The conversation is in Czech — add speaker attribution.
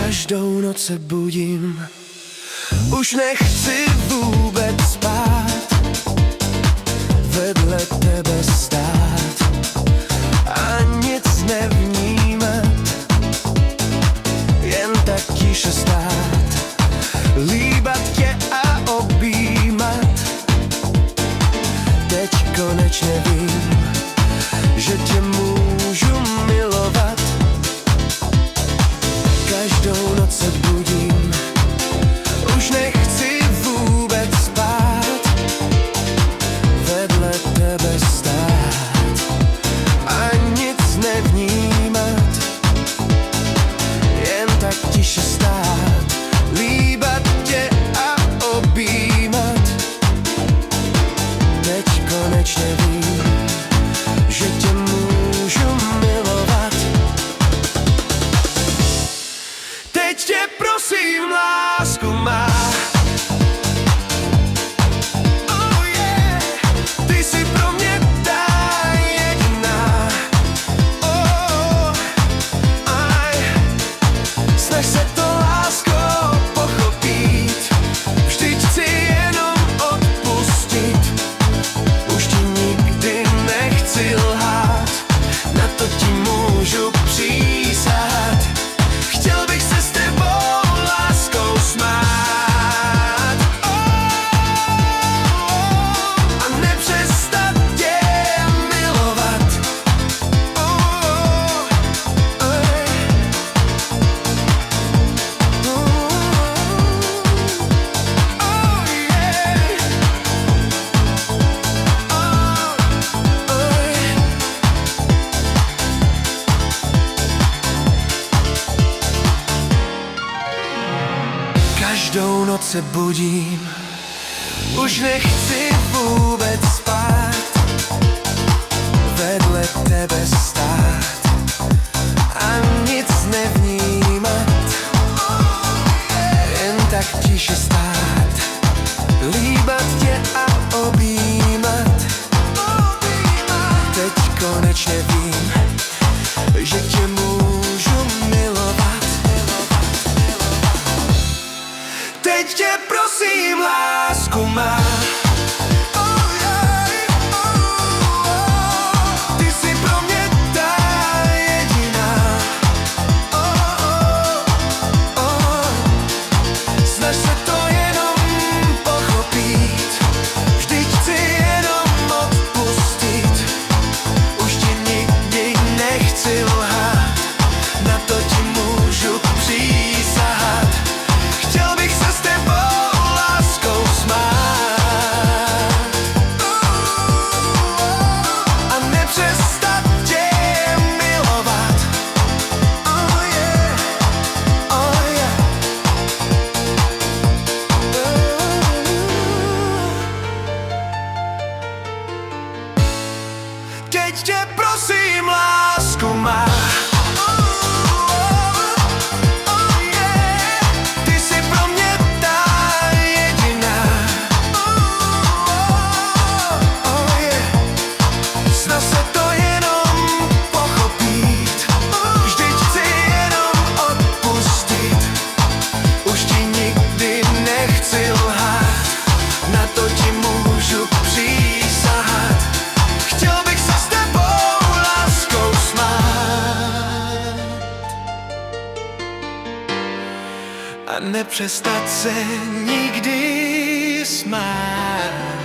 Speaker 1: Každou noc se budím, už nechci vůbec spát, vedle tebe stát a nic nevnímat, jen tak tiše stát, líbat tě a objímat. Teď konečně vím, že tě můžu milovat. Každou noc se budím, už nechci vůbec spát, vedle tebe stát a nic nevnímat, jen tak tiše stát, líbat tě a objímat. Teď konečně vím, že tě můžu milovat. Teď tě prosím, lásku má. Oh yeah, ty jsi pro mě ta jediná. Oh, aj, snaž se to, lásko, pochopit. Vždyť chci jenom odpustit. Už ti nikdy nechci lhát, na to ti můžu přísahat. Chtěl bych se s tebou, láskou, smát, a nepřestat tě milovat. Každou noc se budím, už nechci vůbec spát, vedle tebe stát a nic nevnímat, jen tak tiše stát, líbat tě a objímat. Teď konečně vím, že tě můžu milovat. Teď tě prosím, lásku má. Oh yeah, ty jsi pro mě ta jediná. Snaž se to jenom pochopit. Vždyť chci jenom odpustit. Už ti nikdy nechci lhát, na to ti můžu přísahat. Chtěl bych se s tebou, láskou, smát, a nepřestat tě milovat. Oh yeah, oh yeah. Teď tě prosím, lásku má. A nepřestat se nikdy smát.